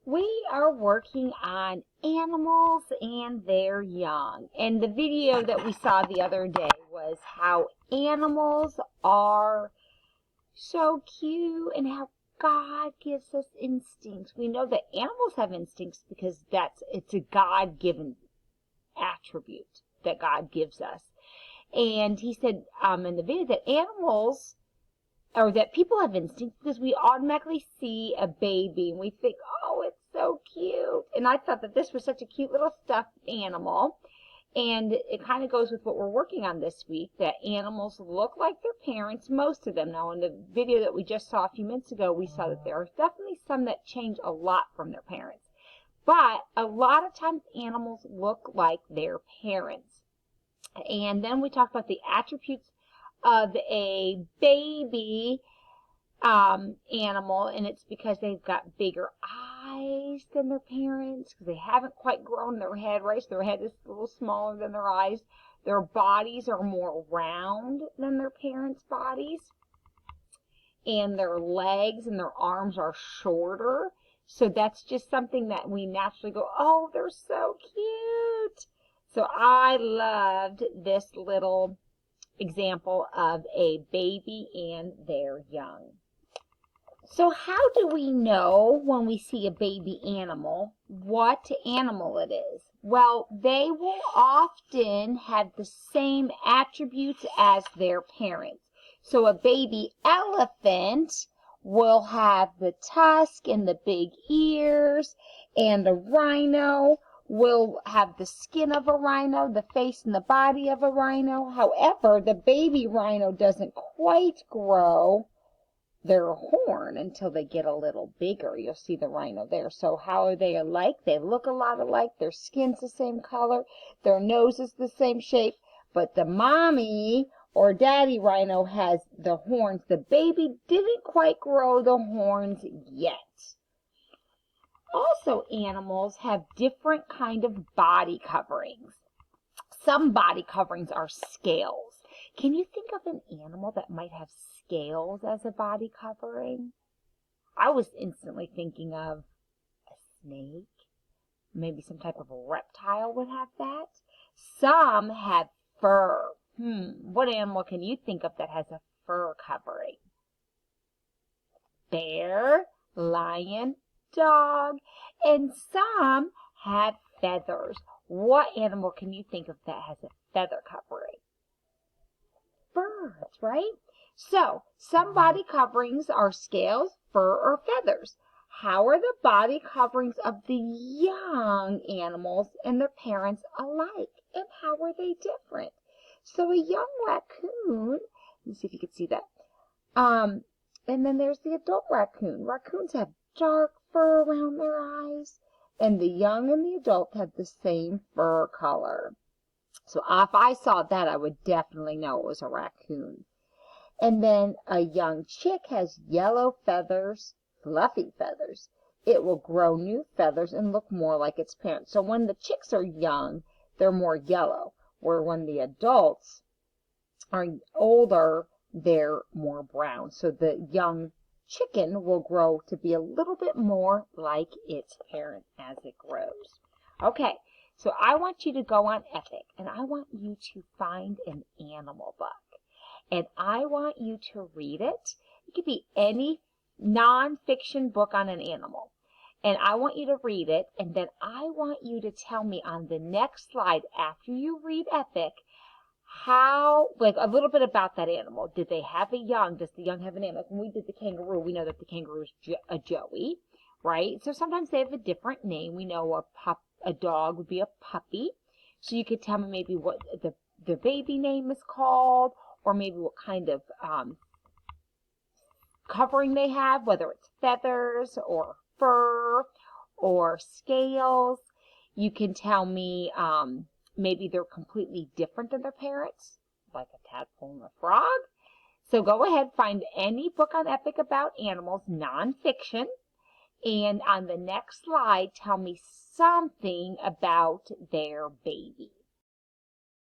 We are working on animals and their young. And the video that we saw the other day was how animals are so cute and how God gives us instincts. We know that animals have instincts because it's a God-given attribute that God gives us. And he said in the video that animals, or that people have instincts because we automatically see a baby and we think, oh, it's so cute. And I thought that this was such a cute little stuffed animal. And it kind of goes with what we're working on this week, that animals look like their parents, most of them. Now, in the video that we just saw a few minutes ago, we saw that there are definitely some that change a lot from their parents. But a lot of times animals look like their parents. And then we talked about the attributes of a baby animal, and it's because they've got bigger eyes than their parents because they haven't quite grown their head, right? So their head is a little smaller than their eyes. Their bodies are more round than their parents' bodies, and their legs and their arms are shorter. So that's just something that we naturally go, oh, they're so cute. So I loved this little example of a baby and their young. So how do we know when we see a baby animal what animal it is? Well, they will often have the same attributes as their parents. So a baby elephant will have the tusk and the big ears, and a rhino will have the skin of a rhino, the face and the body of a rhino. However, the baby rhino doesn't quite grow their horn until they get a little bigger. You'll see the rhino there. So how are they alike? They look a lot alike. Their skin's the same color. Their nose is the same shape. But the mommy or daddy rhino has the horns. The baby didn't quite grow the horns yet. Also, animals have different kind of body coverings. Some body coverings are scales. Can you think of an animal that might have scales as a body covering? I was instantly thinking of a snake. Maybe some type of a reptile would have that. Some have fur. What animal can you think of that has a fur covering? Bear, lion, dog, and some have feathers. What animal can you think of that has a feather covering? Birds, right? So, some body coverings are scales, fur, or feathers. How are the body coverings of the young animals and their parents alike? And how are they different? So, a young raccoon, let's see if you can see that. And then there's the adult raccoon. Raccoons have dark fur around their eyes, and the young and the adult have the same fur color. So if I saw that, I would definitely know it was a raccoon. And then a young chick has yellow feathers, fluffy feathers. It will grow new feathers and look more like its parents. So when the chicks are young, they're more yellow, where when the adults are older, they're more brown. So the young chicken will grow to be a little bit more like its parent as it grows. Okay, so I want you to go on Epic, and I want you to find an animal book. And I want you to read it. It could be any nonfiction book on an animal. And I want you to read it, and then I want you to tell me on the next slide after you read Epic, like a little bit about that animal. Did they have a young? Does the young have an animal? When we did the kangaroo, we know that the kangaroo is a joey, right? So sometimes they have a different name. We know a dog would be a puppy. So you could tell me maybe what the baby name is called, or maybe what kind of covering they have, whether it's feathers or fur or scales. You can tell me maybe they're completely different than their parents, like a tadpole and a frog. So go ahead, find any book on Epic about animals, nonfiction, and on the next slide, tell me something about their baby.